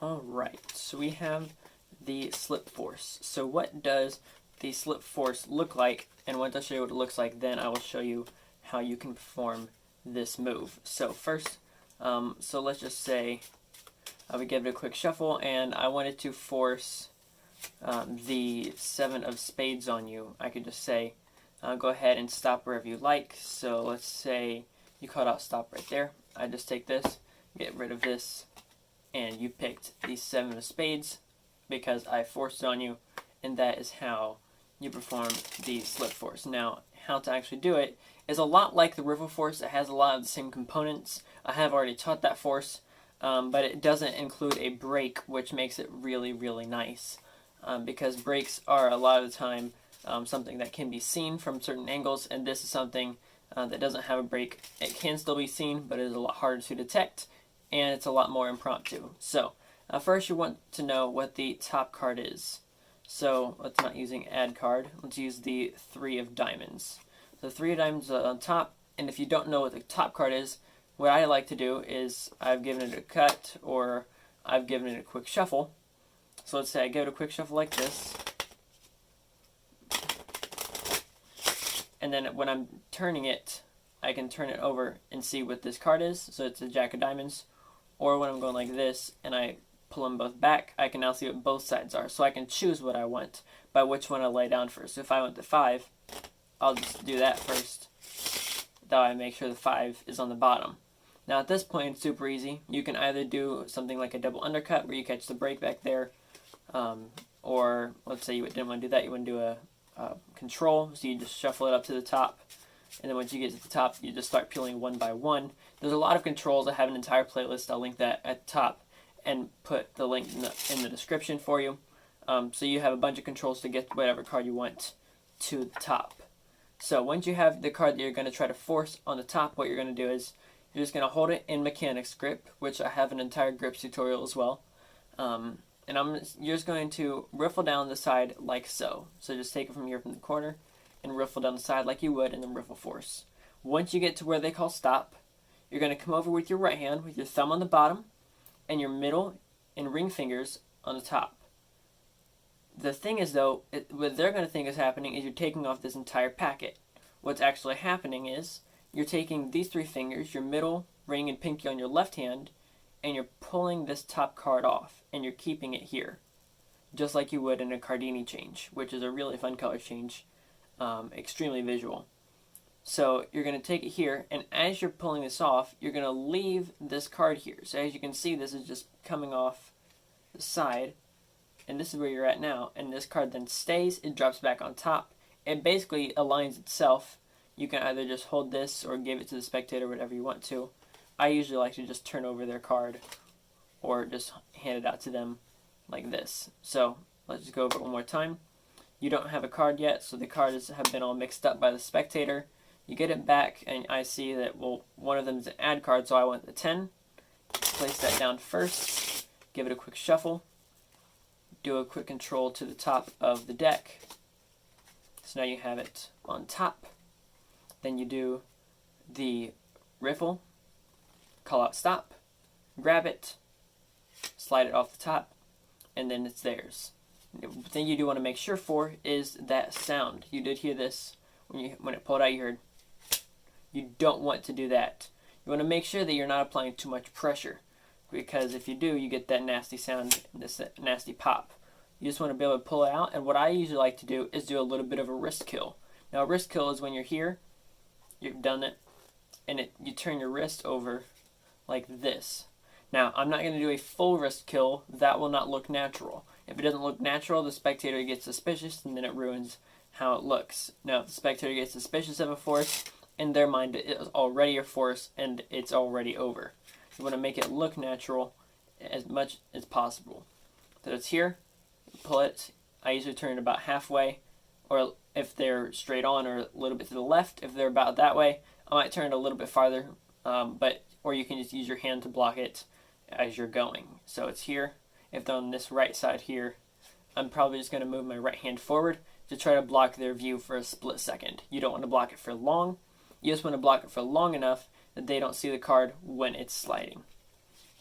Alright, so we have the slip force. So what does the slip force look like? And once I show you what it looks like, then I will show you how you can perform this move. So first, so let's just say I would give it a quick shuffle, and I wanted to force the 7 of spades on you. I could just say, go ahead and stop wherever you like. So let's say you called out stop right there. I just take this, get rid of this, and you picked the 7 of spades because I forced it on you, and that is how you perform the slip force. Now, how to actually do it is a lot like the riffle force. It has a lot of the same components. I have already taught that force, but it doesn't include a break, which makes it really, really nice, because breaks are a lot of the time something that can be seen from certain angles, and this is something that doesn't have a break. It can still be seen, but it is a lot harder to detect, and it's a lot more impromptu. So first you want to know what the top card is. So let's not using add card. Let's use the 3 of diamonds. So 3 of diamonds on top, and if you don't know what the top card is, what I like to do is I've given it a cut or I've given it a quick shuffle. So let's say I give it a quick shuffle like this. And then when I'm turning it, I can turn it over and see what this card is. So it's a jack of diamonds. Or when I'm going like this and I pull them both back, I can now see what both sides are. So I can choose what I want by which one I lay down first. So if I want the 5, I'll just do that first. That way I make sure the 5 is on the bottom. Now at this point it's super easy. You can either do something like a double undercut where you catch the break back there. Or let's say you didn't want to do that, you want to do a control. So you just shuffle it up to the top. And then once you get to the top, you just start peeling one by one. There's a lot of controls. I have an entire playlist. I'll link that at the top and put the link in the description for you. So you have a bunch of controls to get whatever card you want to the top. So once you have the card that you're going to try to force on the top, what you're going to do is you're just going to hold it in mechanics grip, which I have an entire grips tutorial as well. And you're just going to riffle down the side like so. So just take it from here from the corner and riffle down the side like you would, and then riffle force. Once you get to where they call stop, you're going to come over with your right hand with your thumb on the bottom and your middle and ring fingers on the top. The thing is though, what they're going to think is happening is you're taking off this entire packet. What's actually happening is you're taking these 3 fingers, your middle, ring, and pinky on your left hand, and you're pulling this top card off, and you're keeping it here, just like you would in a Cardini change, which is a really fun color change, extremely visual. So you're going to take it here, and as you're pulling this off, you're going to leave this card here. So as you can see, this is just coming off the side, and this is where you're at now, and this card then stays, it drops back on top. It basically aligns itself. You can either just hold this or give it to the spectator, whatever you want to. I usually like to just turn over their card or just hand it out to them like this. So let's just go over it one more time. You don't have a card yet, so the cards have been all mixed up by the spectator. You get it back, and I see that, well, one of them is an add card, so I want the 10. Place that down first, give it a quick shuffle, do a quick control to the top of the deck. So now you have it on top. Then you do the riffle, call out stop, grab it, slide it off the top, and then it's theirs. The thing you do want to make sure for is that sound. You did hear this when it pulled out, you heard. You don't want to do that. You want to make sure that you're not applying too much pressure, because if you do, you get that nasty sound, this nasty pop. You just want to be able to pull it out, and what I usually like to do is do a little bit of a wrist kill. Now a wrist kill is when you're here, you've done it, and you turn your wrist over like this. Now, I'm not going to do a full wrist kill. That will not look natural. If it doesn't look natural, the spectator gets suspicious, and then it ruins how it looks. Now, if the spectator gets suspicious of a force, in their mind it is already a force, and it's already over. You want to make it look natural as much as possible. So it's here, pull it. I usually turn it about halfway, or if they're straight on, or a little bit to the left. If they're about that way, I might turn it a little bit farther, or you can just use your hand to block it as you're going. So it's here. If they're on this right side here, I'm probably just going to move my right hand forward to try to block their view for a split second. You don't want to block it for long. You just want to block it for long enough that they don't see the card when it's sliding.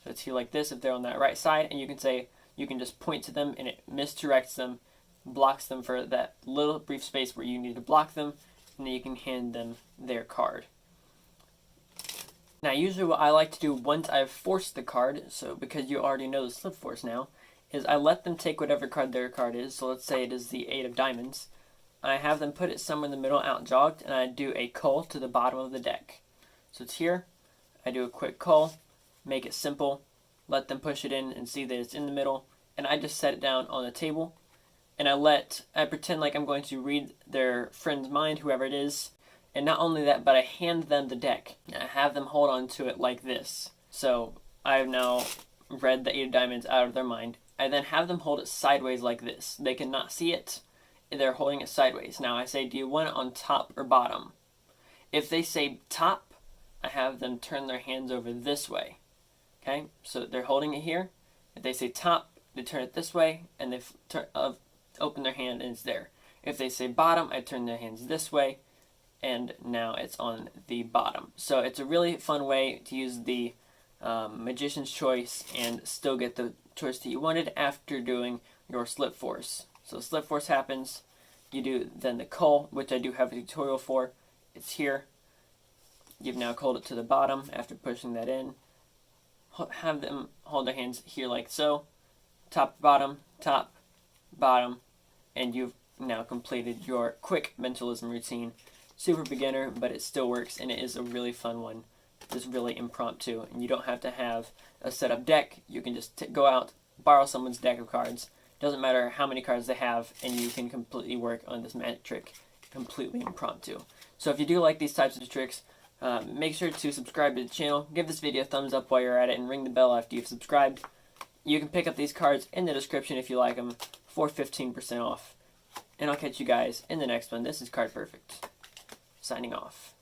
So it's here like this if they're on that right side, and you can say, you can just point to them and it misdirects them, blocks them for that little brief space where you need to block them, and then you can hand them their card. Now usually what I like to do once I've forced the card, so because you already know the slip force now, is I let them take whatever card their card is. So let's say it is the 8 of diamonds. I have them put it somewhere in the middle out jogged, and I do a cull to the bottom of the deck. So it's here, I do a quick cull, make it simple, let them push it in and see that it's in the middle, and I just set it down on the table, and I pretend like I'm going to read their friend's mind, whoever it is, and not only that, but I hand them the deck, and I have them hold on to it like this. So I have now read the 8 of diamonds out of their mind. I then have them hold it sideways like this. They cannot see it, they're holding it sideways. Now I say, do you want it on top or bottom? If they say top, I have them turn their hands over this way. Okay, so they're holding it here. If they say top, they turn it this way, and they open their hand and it's there. If they say bottom, I turn their hands this way, and now it's on the bottom. So it's a really fun way to use the Magician's Choice and still get the choice that you wanted after doing your slip force. So slip force happens, you do then the cull, which I do have a tutorial for. It's here. You've now culled it to the bottom after pushing that in. Have them hold their hands here like so. Top, bottom, and you've now completed your quick mentalism routine. Super beginner, but it still works, and it is a really fun one. It's really impromptu, and you don't have to have a set up deck. You can just go out, borrow someone's deck of cards. Doesn't matter how many cards they have, and you can completely work on this magic trick completely impromptu. So if you do like these types of tricks, make sure to subscribe to the channel, give this video a thumbs up while you're at it, and ring the bell after you've subscribed. You can pick up these cards in the description if you like them for 15% off. And I'll catch you guys in the next one. This is Card Perfect, signing off.